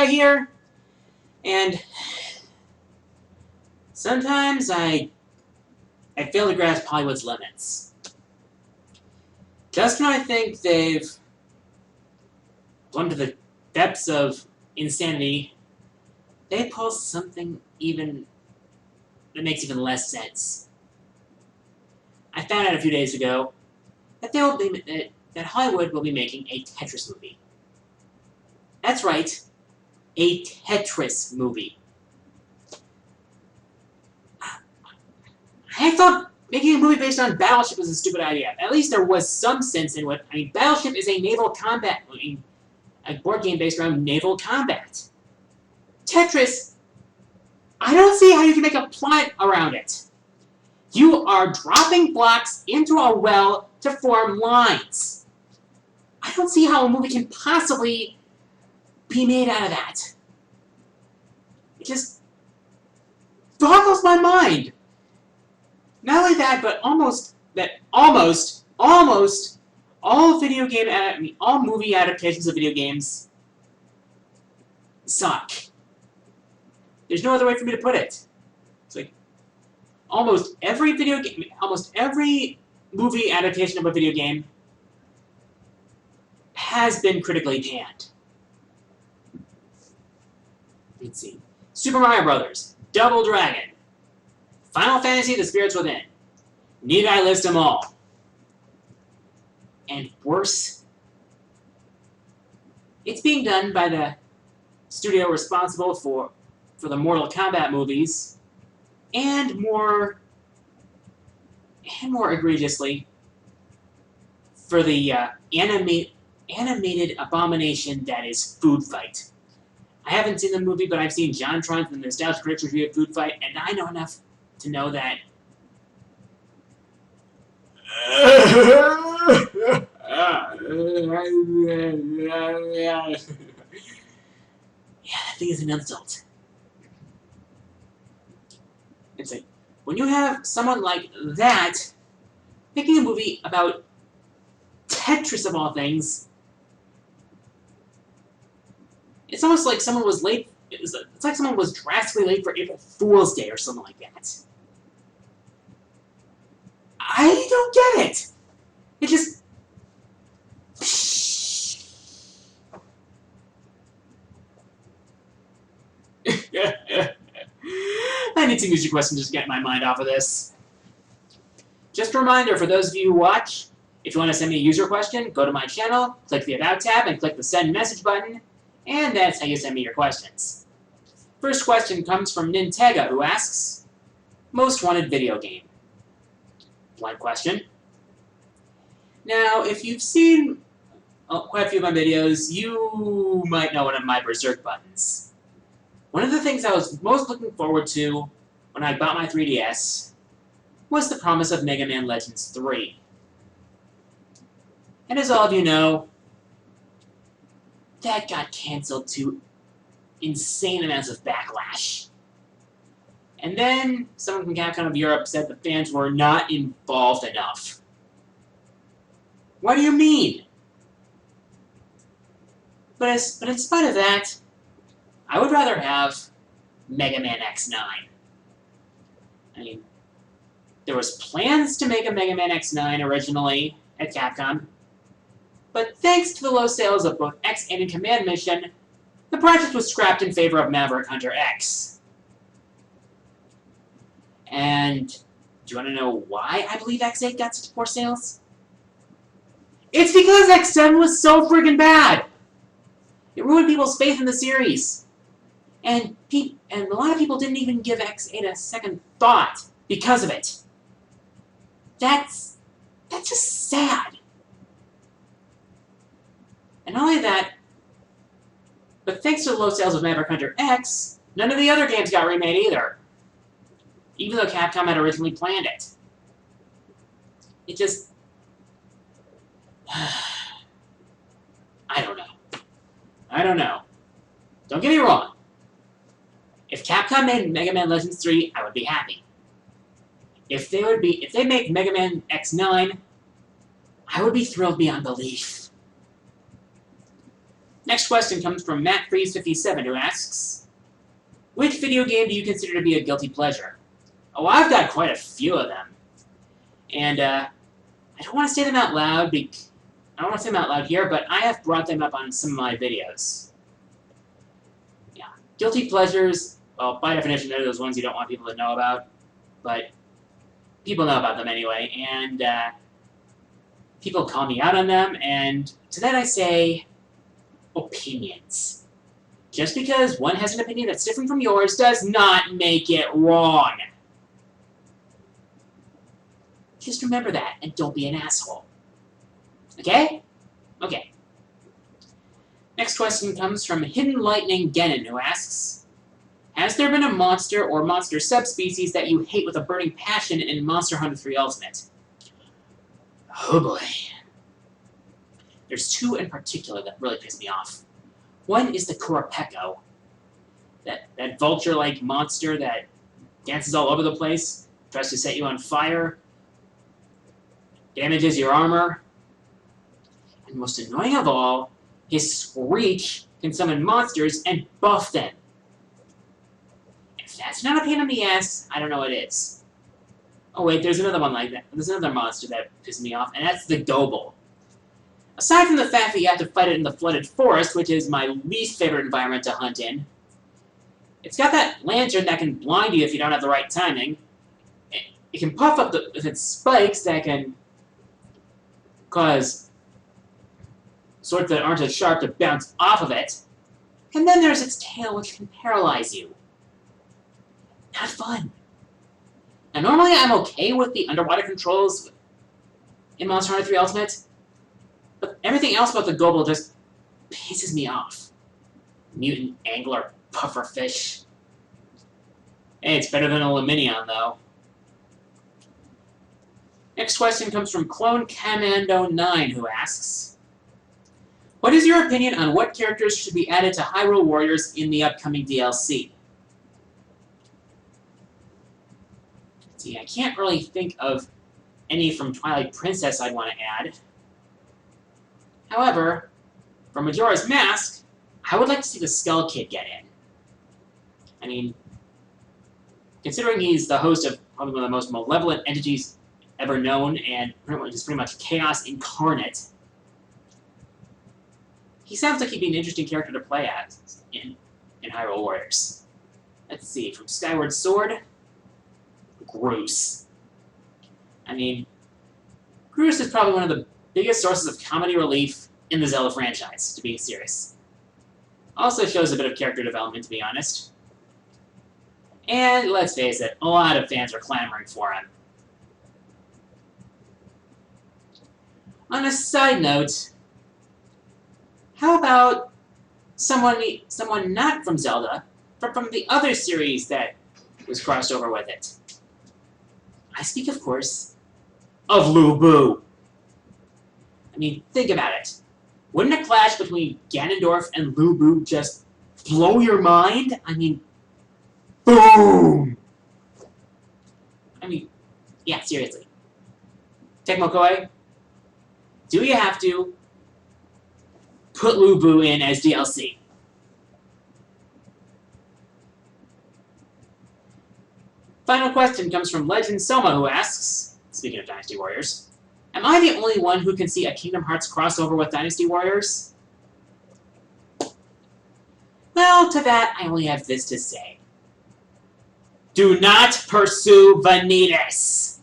guy here, and sometimes I fail to grasp Hollywood's limits. Just when I think they've plumbed to the depths of insanity, they pull something even that makes even less sense. I found out a few days ago that that Hollywood will be making a Tetris movie. That's right, a Tetris movie. I thought making a movie based on Battleship was a stupid idea. At least there was some sense in what. I mean, Battleship is a naval combat movie, a board game based around naval combat. Tetris, I don't see how you can make a plot around it. You are dropping blocks into a well to form lines. I don't see how a movie can possibly be made out of that. It just boggles my mind. Not only that, but almost all movie adaptations of video games suck. There's no other way for me to put it. It's like almost every movie adaptation of a video game has been critically panned. Let's see. Super Mario Brothers, Double Dragon, Final Fantasy: The Spirits Within. Need I list them all? And worse, it's being done by the studio responsible for the Mortal Kombat movies, and more egregiously, for the animated abomination that is Food Fight. I haven't seen the movie, but I've seen John Tron from the Nostalgia Critics review of Food Fight, and I know enough to know that that thing is an insult. It's like, when you have someone like that making a movie about Tetris of all things, it's almost like someone was late. It's like someone was drastically late for April Fool's Day or something like that. I don't get it. It just... I need some music questions to just get my mind off of this. Just a reminder for those of you who watch, if you want to send me a user question, go to my channel, click the About tab, and click the Send Message button, and that's how you send me your questions. First question comes from Nintega, who asks, Most Wanted Video Game? Blank question. Now, if you've seen quite a few of my videos, you might know one of my Berserk buttons. One of the things I was most looking forward to when I bought my 3DS was the promise of Mega Man Legends 3. And as all of you know, that got cancelled to insane amounts of backlash. And then someone from Capcom of Europe said the fans were not involved enough. What do you mean? But in spite of that, I would rather have Mega Man X9. I mean, there was plans to make a Mega Man X9 originally at Capcom, but thanks to the low sales of both X8 and Command Mission, the project was scrapped in favor of Maverick Hunter X. And do you want to know why I believe X8 got such poor sales? It's because X7 was so friggin' bad! It ruined people's faith in the series. And a lot of people didn't even give X8 a second thought because of it. That's just sad. And not only that, but thanks to the low sales of Maverick Hunter X, none of the other games got remade either. Even though Capcom had originally planned it. It just... I don't know. Don't get me wrong. If Capcom made Mega Man Legends 3, I would be happy. If they make Mega Man X9, I would be thrilled beyond belief. Next question comes from MattFreeze57, who asks, which video game do you consider to be a guilty pleasure? Oh, I've got quite a few of them. And, I don't want to say them out loud, I don't want to say them out loud here, but I have brought them up on some of my videos. Yeah, guilty pleasures, well, by definition, they're those ones you don't want people to know about, but people know about them anyway, and, people call me out on them, and to that I say, opinions. Just because one has an opinion that's different from yours does not make it wrong. Just remember that, and don't be an asshole. Okay? Okay. Next question comes from hiddenlightninggenin, who asks, has there been a monster or monster subspecies that you hate with a burning passion in Monster Hunter 3 Ultimate? Oh boy. There's two in particular that really piss me off. One is the Kurapeko, that vulture-like monster that dances all over the place, tries to set you on fire, damages your armor, and most annoying of all, his screech can summon monsters and buff them. If that's not a pain in the ass, I don't know what is. Oh wait, there's another one like that. There's another monster that pisses me off, and that's the Gobble. Aside from the fact that you have to fight it in the flooded forest, which is my least favorite environment to hunt in, it's got that lantern that can blind you if you don't have the right timing. It can puff up with its spikes that can cause swords that aren't as sharp to bounce off of it. And then there's its tail, which can paralyze you. Not fun. Now, normally I'm okay with the underwater controls in Monster Hunter 3 Ultimate, but everything else about the Gobble just pisses me off. Mutant angler pufferfish. Hey, it's better than a Luminion, though. Next question comes from Clone Commando 9, who asks, what is your opinion on what characters should be added to Hyrule Warriors in the upcoming DLC? See, I can't really think of any from Twilight Princess I'd want to add. However, for Majora's Mask, I would like to see the Skull Kid get in. I mean, considering he's the host of probably one of the most malevolent entities ever known, and pretty much chaos incarnate, he sounds like he'd be an interesting character to play as in Hyrule Warriors. Let's see, from Skyward Sword, Groose. I mean, Groose is probably one of the biggest sources of comedy relief in the Zelda franchise, to be serious. Also shows a bit of character development, to be honest. And let's face it, a lot of fans are clamoring for him. On a side note, how about someone not from Zelda, but from the other series that was crossed over with it? I speak, of course, of Lu Bu. I mean, think about it. Wouldn't a clash between Ganondorf and Lu Bu just blow your mind? I mean, boom! I mean, yeah, seriously. Tecmo Koei, do you have to put Lu Bu in as DLC? Final question comes from Legend Soma, who asks, speaking of Dynasty Warriors, am I the only one who can see a Kingdom Hearts crossover with Dynasty Warriors? Well, to that, I only have this to say. Do not pursue Vanitas!